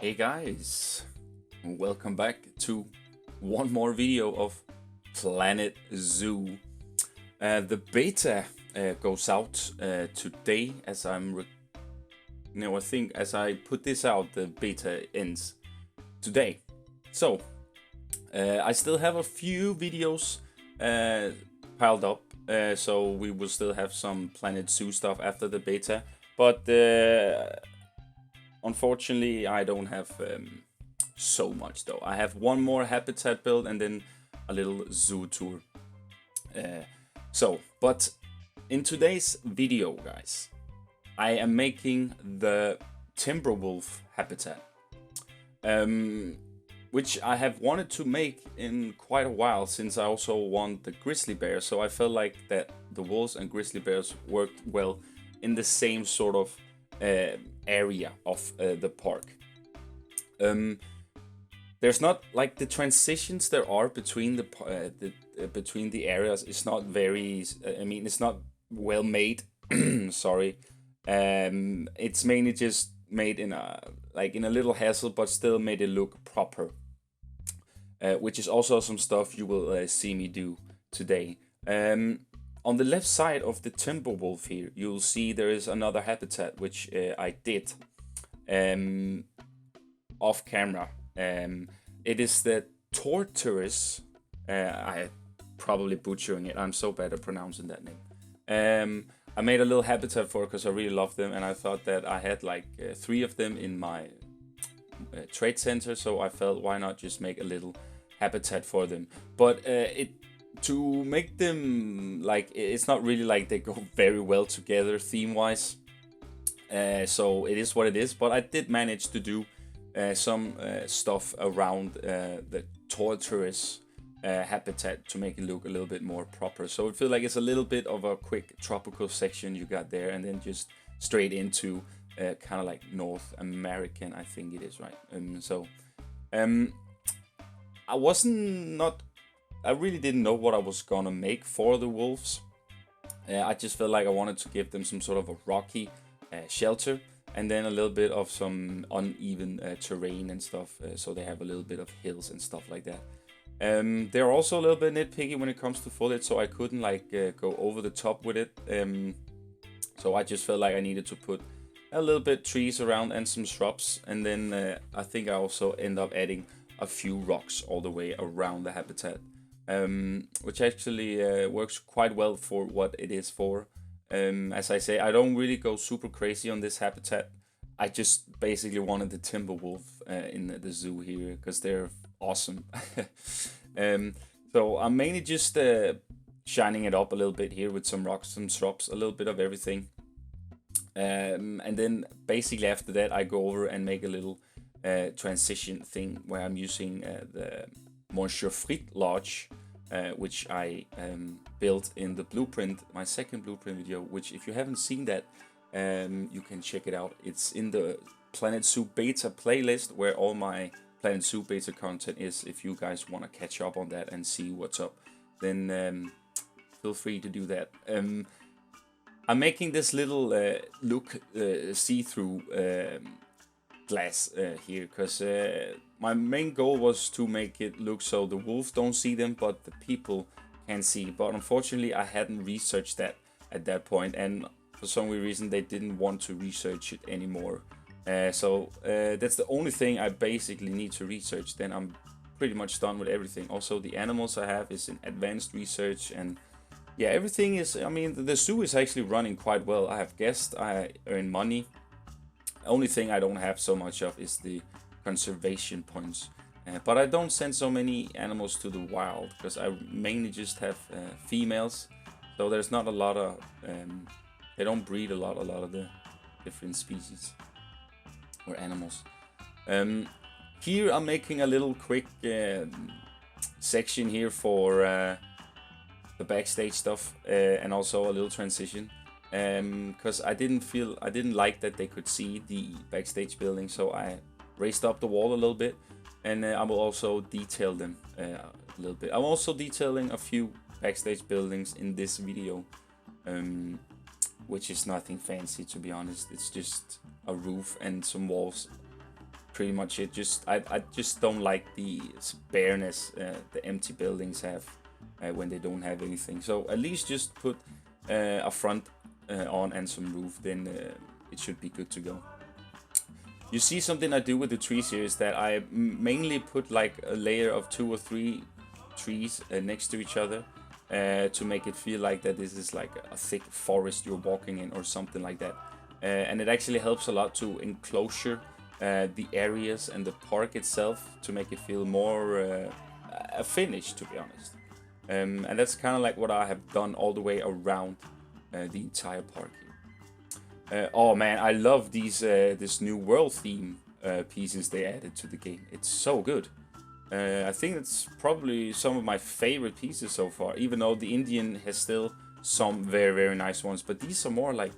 Hey guys, welcome back to one more video of Planet Zoo. The beta goes out today as I think as I put this out, the beta ends today. So I still have a few videos piled up, so we will still have some Planet Zoo stuff after the beta, but unfortunately, I don't have so much though. I have one more habitat build and then a little zoo tour. But in today's video, guys, I am making the Timberwolf habitat, which I have wanted to make in quite a while since I also want the grizzly bear. So I felt like that the wolves and grizzly bears worked well in the same sort of area of the park. There's not like the transitions there are between between the areas. It's not very. I mean, it's not well made. Sorry. It's mainly just made in a little hassle, but still made it look proper. Which is also some stuff you will see me do today. On the left side of the Timberwolf here, you'll see there is another habitat which I did off camera. It is the tortoise. I probably butchering it. I'm so bad at pronouncing that name. I made a little habitat for it because I really love them, and I thought that I had like 3 of them in my trade center, so I felt why not just make a little habitat for them. But to make them like, it's not really like they go very well together theme wise, so it is what it is. But I did manage to do some stuff around the tortoise habitat to make it look a little bit more proper. So it feels like it's a little bit of a quick tropical section you got there, and then just straight into kind of like North American, I think it is, right? I really didn't know what I was gonna make for the wolves. I just felt like I wanted to give them some sort of a rocky shelter, and then a little bit of some uneven terrain and stuff, so they have a little bit of hills and stuff like that. They're also a little bit nitpicky when it comes to foliage, so I couldn't like go over the top with it. So I just felt like I needed to put a little bit trees around and some shrubs, and then I think I also end up adding a few rocks all the way around the habitat, which actually works quite well for what it is for. As I say, I don't really go super crazy on this habitat. I just basically wanted the Timberwolf in the zoo here because they're awesome. So I'm mainly just shining it up a little bit here with some rocks, some shrubs, a little bit of everything. And then basically after that I go over and make a little transition thing where I'm using the Monsieur Frit Lodge, which I built in the blueprint, my second blueprint video, which if you haven't seen that, you can check it out. It's in the Planet Zoo beta playlist where all my Planet Zoo beta content is. If you guys want to catch up on that and see what's up, then feel free to do that. I'm making this little look see-through glass here because my main goal was to make it look so the wolves don't see them but the people can see. But unfortunately I hadn't researched that at that point, and for some weird reason they didn't want to research it anymore. So that's the only thing I basically need to research. Then I'm pretty much done with everything. Also the animals I have is in advanced research, and yeah, everything is, I mean, the zoo is actually running quite well. I have guests, I earn money. Only thing I don't have so much of is the conservation points. But I don't send so many animals to the wild because I mainly just have females. So there's not a lot of, they don't breed a lot of the different species or animals. Here I'm making a little quick section here for the backstage stuff, and also a little transition, because I didn't like that they could see the backstage building, so I raised up the wall a little bit, and I will also detail them a little bit. I'm also detailing a few backstage buildings in this video, which is nothing fancy, to be honest. It's just a roof and some walls pretty much it. I just don't like the bareness the empty buildings have when they don't have anything. So at least just put a front on and some roof, then it should be good to go. You see, something I do with the trees here is that I mainly put like a layer of 2 or 3 trees next to each other to make it feel like that this is like a thick forest you're walking in or something like that. And it actually helps a lot to enclosure the areas and the park itself to make it feel more a finish, to be honest. And that's kind of like what I have done all the way around the entire park here. Oh man, I love these this new world theme pieces they added to the game. It's so good. I think it's probably some of my favorite pieces so far, even though the Indian has still some very, very nice ones. But these are more like,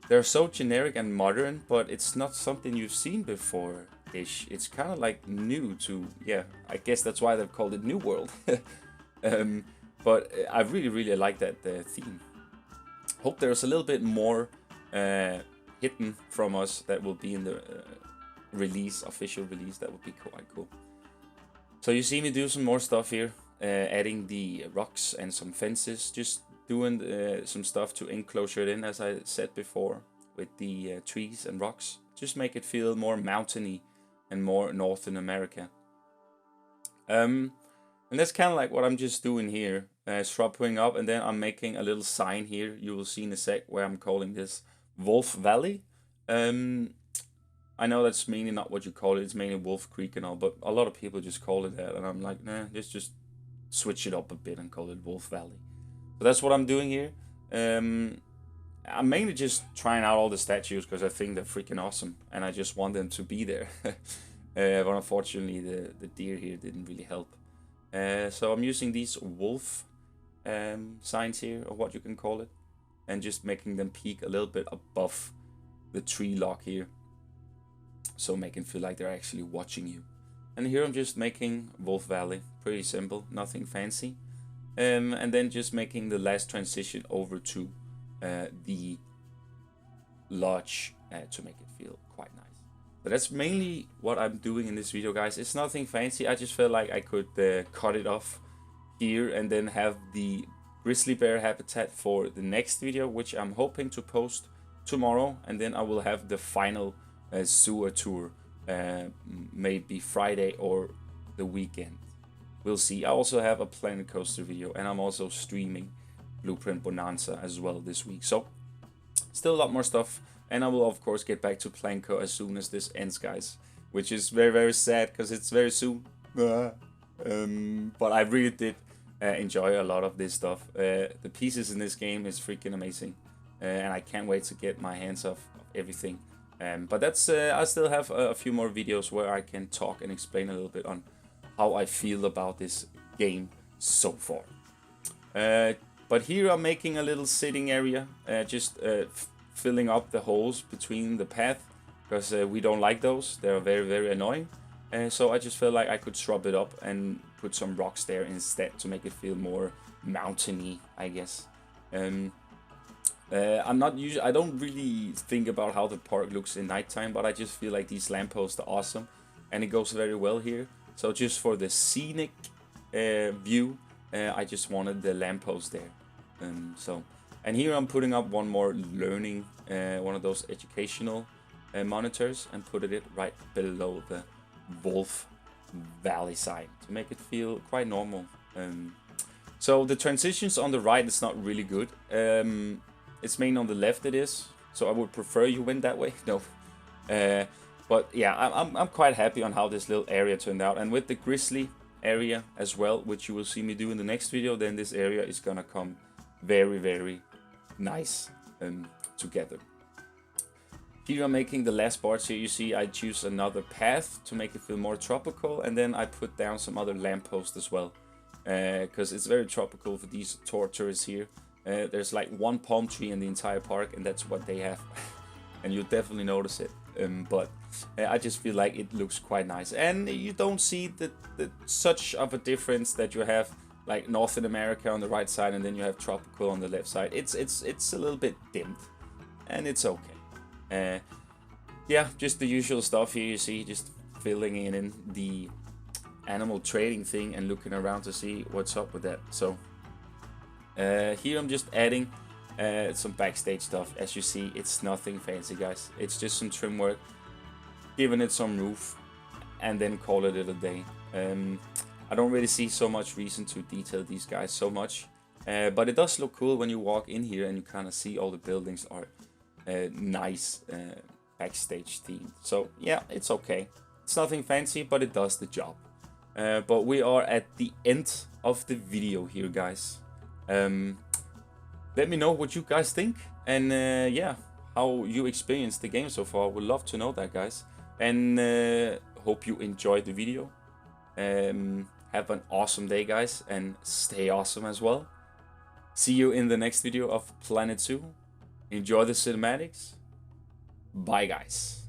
they're so generic and modern, but it's not something you've seen before-ish. It's kind of like new to, yeah, I guess that's why they've called it New World. But I really, really like that theme. Hope there's a little bit more hidden from us that will be in the official release. That would be quite cool. So you see me do some more stuff here, adding the rocks and some fences, just doing some stuff to enclosure it in, as I said before, with the trees and rocks. Just make it feel more mountainy and more Northern America. And that's kind of like what I'm just doing here, shrubberying up, and then I'm making a little sign here. You will see in a sec where I'm calling this Wolf Valley. I know that's mainly not what you call it, it's mainly Wolf Creek and all, but a lot of people just call it that, and I'm like, nah, let's just switch it up a bit and call it Wolf Valley. So that's what I'm doing here. I'm mainly just trying out all the statues because I think they're freaking awesome, and I just want them to be there. But unfortunately, the deer here didn't really help. So I'm using these wolf signs here, or what you can call it, and just making them peak a little bit above the tree log here. So make it feel like they're actually watching you. And here I'm just making Wolf Valley. Pretty simple, nothing fancy. And then just making the last transition over to the lodge to make it feel quite nice. But that's mainly what I'm doing in this video, guys. It's nothing fancy. I just felt like I could cut it off here and then have the grizzly bear habitat for the next video, which I'm hoping to post tomorrow. And then I will have the final sewer tour maybe Friday or the weekend. We'll see. I also have a Planet Coaster video, and I'm also streaming Blueprint Bonanza as well this week. So still a lot more stuff, and I will of course get back to Planco as soon as this ends, guys, which is very, very sad because it's very soon. But I really did enjoy a lot of this stuff. The pieces in this game is freaking amazing, and I can't wait to get my hands off everything. But that's I still have a few more videos where I can talk and explain a little bit on how I feel about this game so far. But here I'm making a little sitting area, just filling up the holes between the path, because we don't like those. They're very, very annoying. So I just felt like I could shrub it up and put some rocks there instead to make it feel more mountainy, I guess. I don't really think about how the park looks in nighttime, but I just feel like these lampposts are awesome, and it goes very well here. So just for the scenic view, I just wanted the lamppost there. And here I'm putting up one more learning, one of those educational monitors, and put it right below the Wolf Valley side to make it feel quite normal. So the transitions on the right is not really good. It's mainly on the left it is, so I would prefer you went that way. No, but yeah, I'm quite happy on how this little area turned out, and with the grizzly area as well, which you will see me do in the next video, then this area is gonna come very, very nice together. Here I'm making the last parts. Here you see I choose another path to make it feel more tropical, and then I put down some other lampposts as well, because it's very tropical for these tourists here. There's like one palm tree in the entire park, and that's what they have. And you'll definitely notice it. But I just feel like it looks quite nice, and you don't see the such of a difference that you have like Northern America on the right side and then you have tropical on the left side. It's a little bit dimmed, and it's okay. Yeah, just the usual stuff here. You see, just filling in the animal trading thing and looking around to see what's up with that. So here I'm just adding some backstage stuff. As you see, it's nothing fancy, guys. It's just some trim work, giving it some roof, and then call it a day. I don't really see so much reason to detail these guys so much, but it does look cool when you walk in here and you kind of see all the buildings are nice backstage themed. So yeah, it's okay. It's nothing fancy, but it does the job. But we are at the end of the video here, guys. Let me know what you guys think, and yeah, how you experienced the game so far. Would love to know that, guys. And hope you enjoyed the video. Have an awesome day, guys, and stay awesome as well. See you in the next video of Planet Zoo. Enjoy the cinematics. Bye, guys.